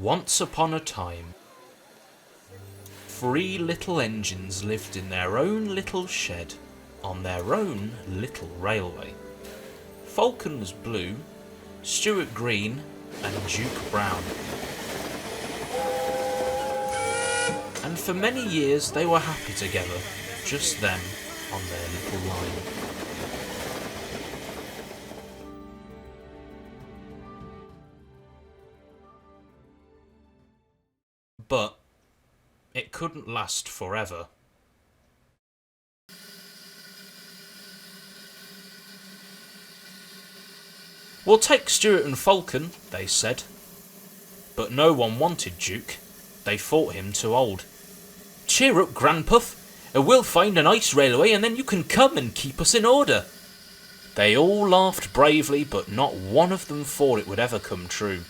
Once upon a time, 3 little engines lived in their own little shed on their own little railway. Falcon was blue, Stuart green, and Duke brown. And for many years they were happy together, just them on their little line. But it couldn't last forever. We'll take Stuart and Falcon, they said. But no one wanted Duke. They thought him too old. Cheer up, Granpuff. We'll find an ice railway and then you can come and keep us in order. They all laughed bravely, but not one of them thought it would ever come true.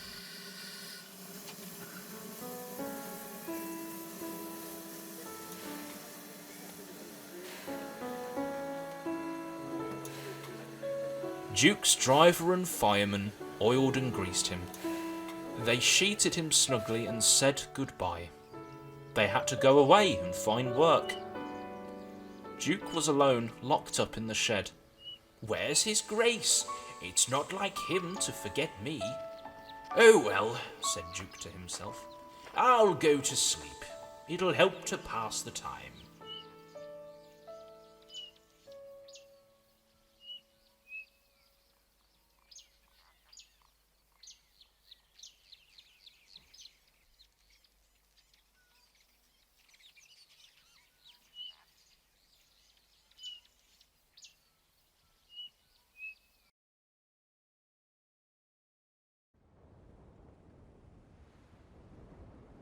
Duke's driver and fireman oiled and greased him. They sheeted him snugly and said goodbye. They had to go away and find work. Duke was alone, locked up in the shed. Where's his grace? It's not like him to forget me. Oh well, said Duke to himself. I'll go to sleep. It'll help to pass the time.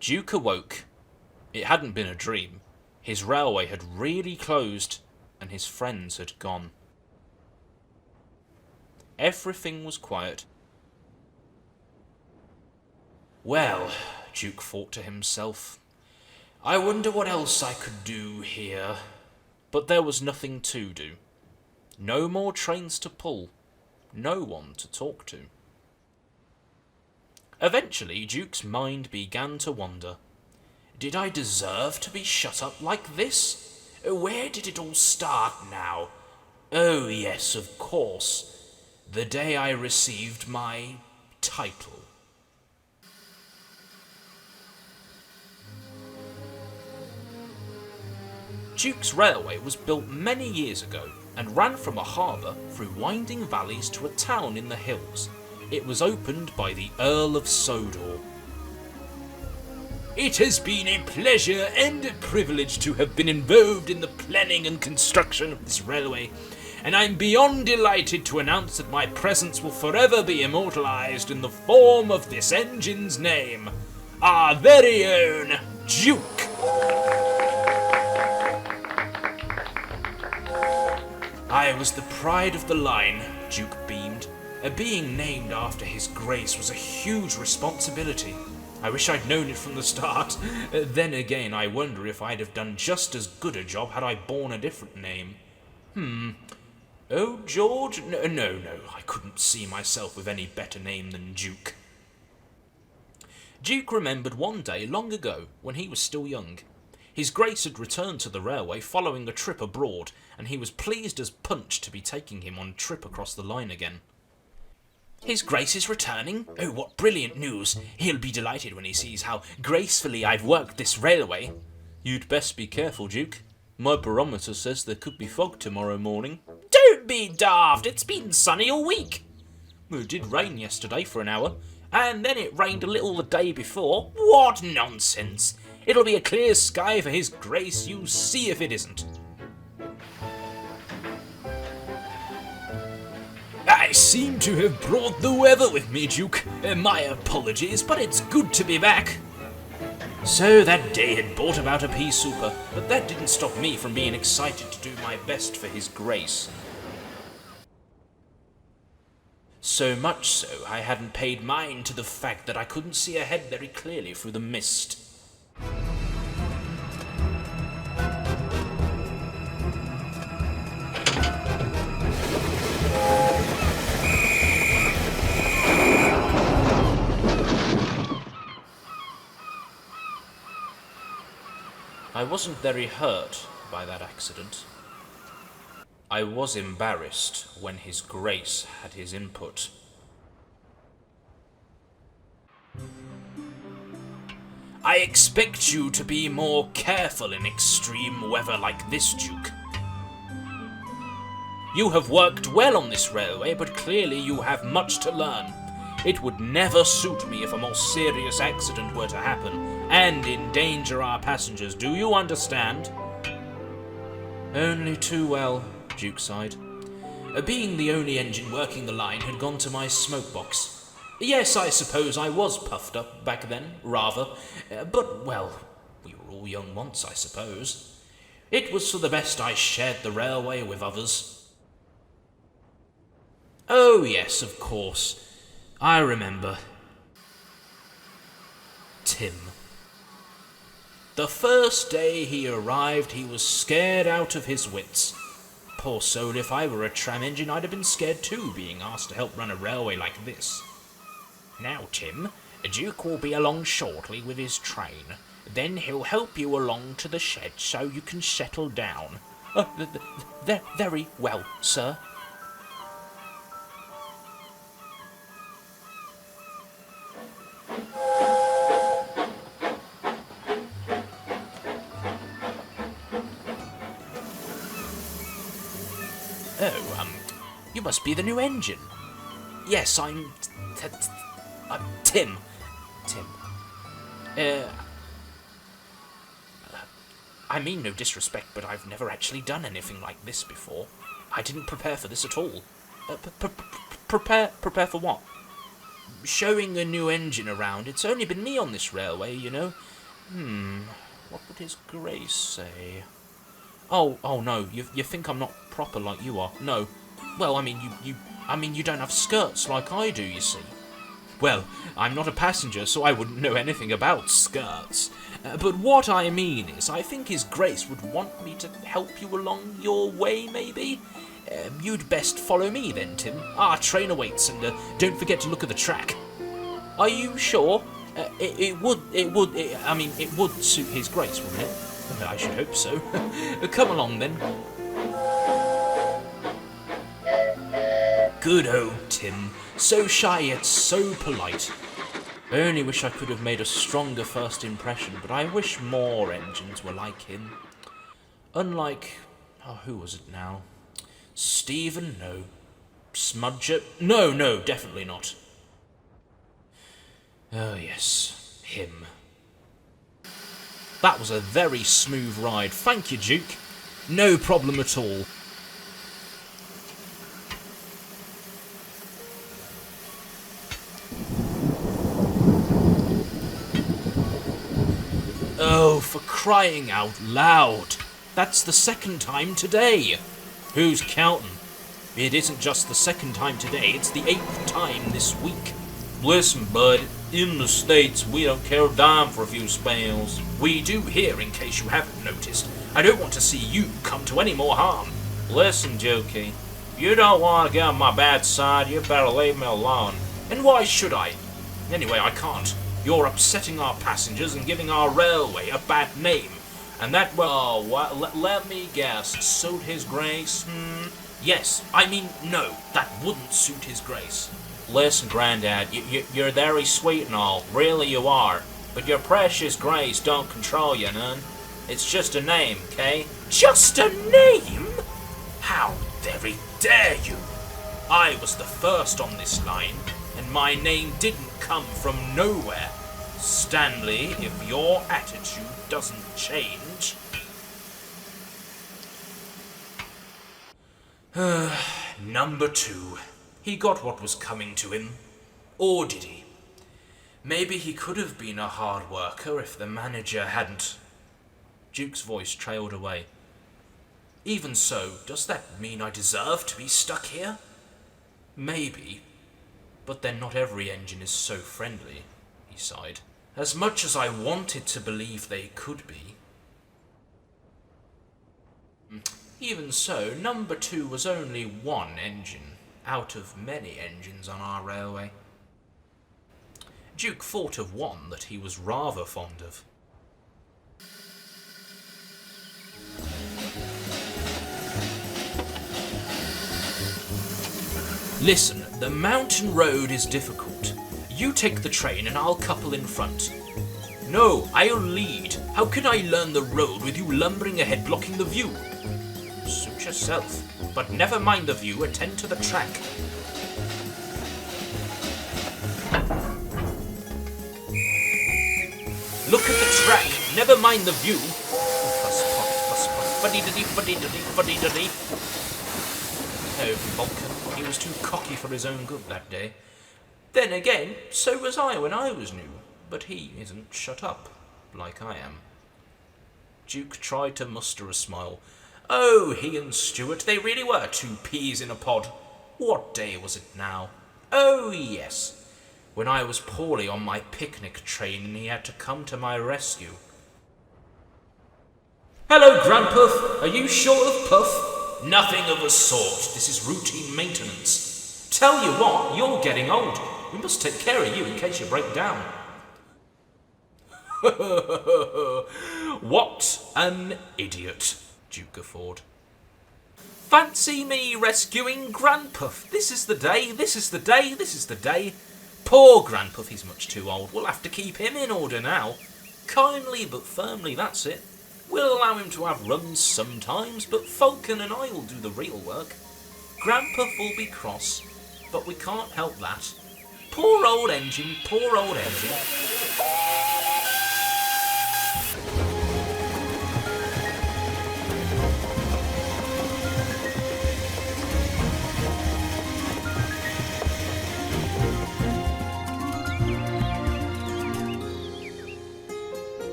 Duke awoke. It hadn't been a dream. His railway had really closed, and his friends had gone. Everything was quiet. Well, Duke thought to himself, I wonder what else I could do here. But there was nothing to do. No more trains to pull. No one to talk to. Eventually, Duke's mind began to wander. Did I deserve to be shut up like this? Where did it all start now? Oh yes, of course. The day I received my title. Duke's Railway was built many years ago and ran from a harbour through winding valleys to a town in the hills. It was opened by the Earl of Sodor. It has been a pleasure and a privilege to have been involved in the planning and construction of this railway, and I'm beyond delighted to announce that my presence will forever be immortalised in the form of this engine's name, our very own Duke. I was the pride of the line, Duke beamed. Being named after his grace was a huge responsibility. I wish I'd known it from the start. Then again, I wonder if I'd have done just as good a job had I borne a different name. Oh, George? No, I couldn't see myself with any better name than Duke. Duke remembered one day long ago when he was still young. His grace had returned to the railway following a trip abroad, and he was pleased as punch to be taking him on a trip across the line again. His Grace is returning? Oh, what brilliant news! He'll be delighted when he sees how gracefully I've worked this railway. You'd best be careful, Duke. My barometer says there could be fog tomorrow morning. Don't be daft! It's been sunny all week. Well, it did rain yesterday for an hour, and then it rained a little the day before. What nonsense! It'll be a clear sky for His Grace, you see if it isn't. I seem to have brought the weather with me, Duke. My apologies, but it's good to be back. So that day had brought about a pea souper, but that didn't stop me from being excited to do my best for His Grace. So much so, I hadn't paid mind to the fact that I couldn't see ahead very clearly through the mist. I wasn't very hurt by that accident. I was embarrassed when His Grace had his input. I expect you to be more careful in extreme weather like this, Duke. You have worked well on this railway, but clearly you have much to learn. It would never suit me if a more serious accident were to happen and endanger our passengers. Do you understand? Only too well, Duke sighed. Being the only engine working the line had gone to my smoke box. Yes, I suppose I was puffed up back then, rather. But, well, we were all young once, I suppose. It was for the best I shared the railway with others. Oh, yes, of course. I remember. Tim. The first day he arrived, he was scared out of his wits. Poor soul, if I were a tram engine, I'd have been scared too, being asked to help run a railway like this. Now, Tim, Duke will be along shortly with his train. Then he'll help you along to the shed so you can settle down. Very well, sir. Oh, you must be the new engine. Yes, I'm Tim. I mean no disrespect, but I've never actually done anything like this before. I didn't prepare for this at all. Prepare for what? Showing a new engine around. It's only been me on this railway, you know. What would His Grace say? Oh no, you think I'm not proper like you are? No. Well, I mean, you don't have skirts like I do, you see. Well, I'm not a passenger, so I wouldn't know anything about skirts. But what I mean is, I think His Grace would want me to help you along your way, maybe? You'd best follow me then, Tim. Our train awaits, and don't forget to look at the track. Are you sure? It would suit His Grace, wouldn't it? I should hope so. Come along, then. Good old Tim. So shy yet so polite. I only wish I could have made a stronger first impression, but I wish more engines were like him. Unlike... who was it now? Stephen? No. Smudger? No, definitely not. Oh, yes. Him. That was a very smooth ride. Thank you, Duke. No problem at all. Oh, for crying out loud. That's the second time today. Who's counting? It isn't just the second time today, it's the 8th time this week. Listen, bud, in the States, we don't care a dime for a few spells. We do here, in case you haven't noticed. I don't want to see you come to any more harm. Listen, Jokey, if you don't want to get on my bad side, you better leave me alone. And why should I? Anyway, I can't. You're upsetting our passengers and giving our railway a bad name. And that, well, let me guess, suit His Grace? Yes, I mean, no, that wouldn't suit His Grace. Listen, Grandad, you're very sweet and all, really you are. But your precious Grace don't control you none. It's just a name, okay? Just a name? How very dare you? I was the first on this line, and my name didn't come from nowhere. Stanley, if your attitude doesn't change... Number 2. He got what was coming to him. Or did he? Maybe he could have been a hard worker if the manager hadn't... Duke's voice trailed away. Even so, does that mean I deserve to be stuck here? Maybe. But then not every engine is so friendly, he sighed. As much as I wanted to believe they could be. Even so, number 2 was only one engine, out of many engines on our railway. Duke thought of one that he was rather fond of. Listen, the mountain road is difficult. You take the train and I'll couple in front. No, I'll lead. How can I learn the road with you lumbering ahead blocking the view? Suit yourself. But never mind the view, attend to the track. Look at the track, never mind the view. Fuss pot, fuddy-duddy, fuddy-duddy, fuddy-duddy. Oh, Vulcan, he was too cocky for his own good that day. Then again, so was I when I was new, but he isn't shut up, like I am. Duke tried to muster a smile. Oh, he and Stuart, they really were two peas in a pod. What day was it now? Oh, yes. When I was poorly on my picnic train and he had to come to my rescue. Hello, Granpuff. Are you short of puff? Nothing of the sort. This is routine maintenance. Tell you what, you're getting old. We must take care of you in case you break down. What an idiot, Duke guffawed. Fancy me rescuing Granpuff. This is the day, this is the day, this is the day. Poor Granpuff, he's much too old. We'll have to keep him in order now. Kindly but firmly, that's it. We'll allow him to have runs sometimes, but Falcon and I will do the real work. Granpuff will be cross, but we can't help that. Poor old engine, poor old engine.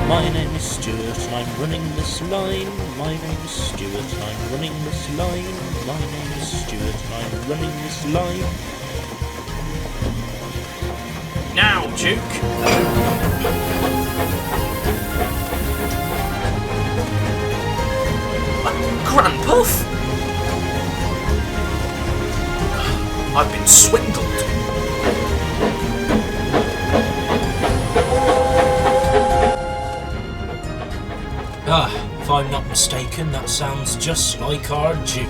My name is Stuart and I'm running this line. My name is Stuart and I'm running this line. My name is Stuart and I'm running this line. Now, Duke. Granpuff? I've been swindled. If I'm not mistaken, that sounds just like our Duke.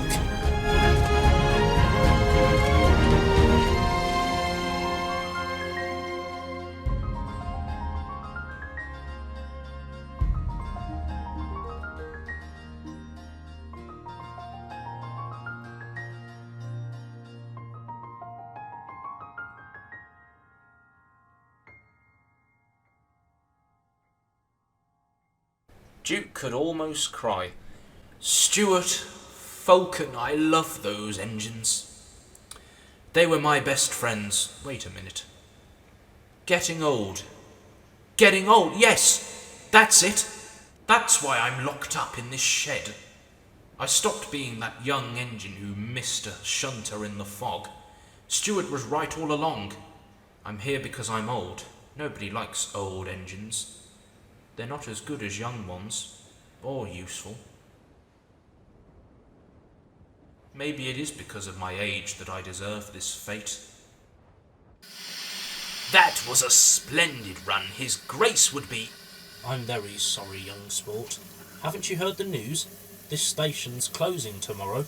Duke could almost cry. Stuart, Falcon, I love those engines. They were my best friends. Wait a minute. Getting old. Getting old, yes! That's it. That's why I'm locked up in this shed. I stopped being that young engine who missed a shunter in the fog. Stuart was right all along. I'm here because I'm old. Nobody likes old engines. They're not as good as young ones, or useful. Maybe it is because of my age that I deserve this fate. That was a splendid run. His Grace would be... I'm very sorry, young sport. Haven't you heard the news? This station's closing tomorrow.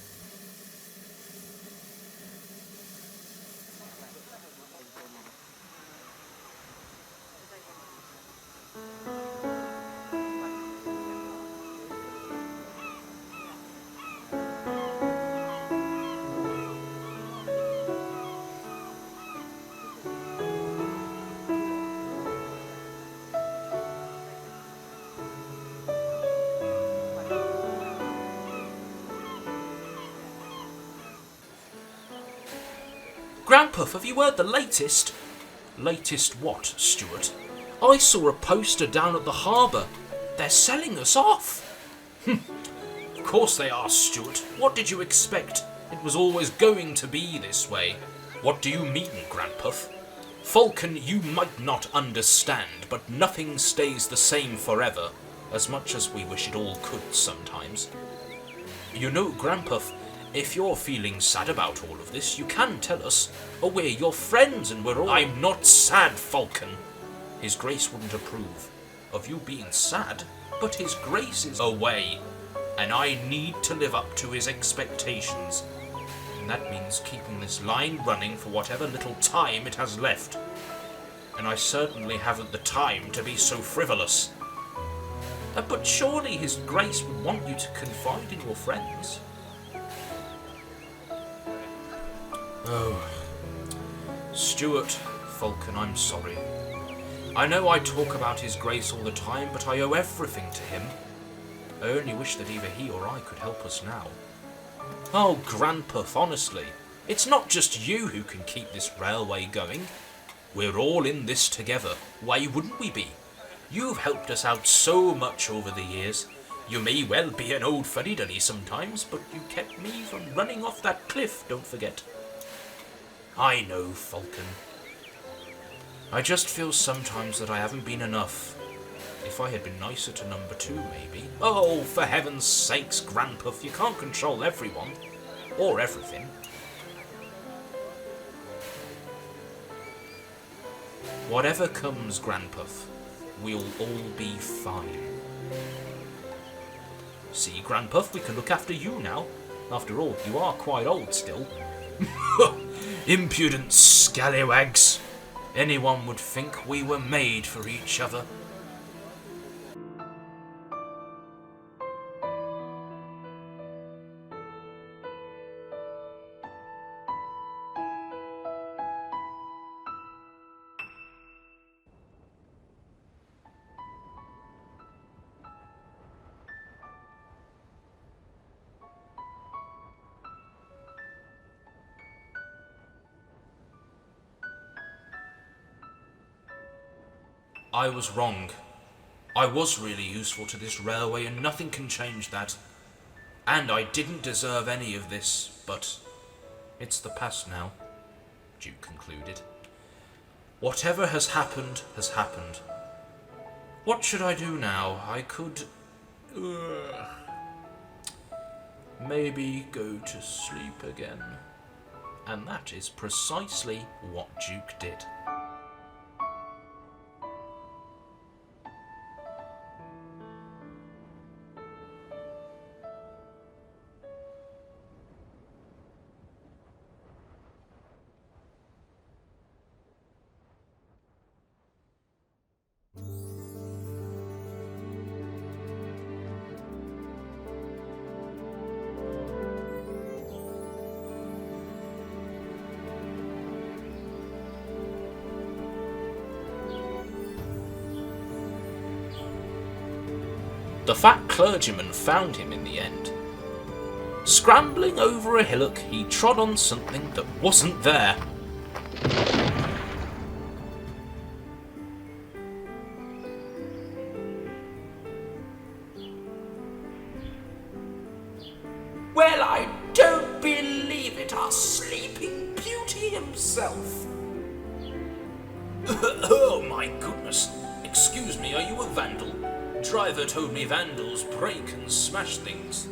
Granpuff, have you heard the latest? Latest what, Stuart? I saw a poster down at the harbour. They're selling us off. Of course they are, Stuart. What did you expect? It was always going to be this way. What do you mean, Granpuff? Falcon, you might not understand, but nothing stays the same forever, as much as we wish it all could sometimes. You know, Granpuff, if you're feeling sad about all of this, you can tell us, or we're your friends and we're all— I'm not sad, Falcon. His Grace wouldn't approve of you being sad, but His Grace is away, and I need to live up to his expectations. And that means keeping this line running for whatever little time it has left. And I certainly haven't the time to be so frivolous. But surely His Grace would want you to confide in your friends. Oh, Stuart, Falcon, I'm sorry. I know I talk about His Grace all the time, but I owe everything to him. I only wish that either he or I could help us now. Oh, Granpuff, honestly, it's not just you who can keep this railway going. We're all in this together. Why wouldn't we be? You've helped us out so much over the years. You may well be an old fuddy-duddy sometimes, but you kept me from running off that cliff, don't forget. I know, Falcon. I just feel sometimes that I haven't been enough. If I had been nicer to number 2, maybe. Oh, for heaven's sakes, Granpuff, you can't control everyone. Or everything. Whatever comes, Granpuff, we'll all be fine. See, Granpuff, we can look after you now. After all, you are quite old still. Impudent scallywags. Anyone would think we were made for each other. I was wrong. I was really useful to this railway and nothing can change that. And I didn't deserve any of this, but it's the past now, Duke concluded. Whatever has happened has happened. What should I do now? I could... maybe go to sleep again. And that is precisely what Duke did. The fat clergyman found him in the end. Scrambling over a hillock, he trod on something that wasn't there. Well, I don't believe it, our Sleeping Beauty himself. Oh my goodness. Excuse me, are you a vandal? Driver told me vandals break and smash things.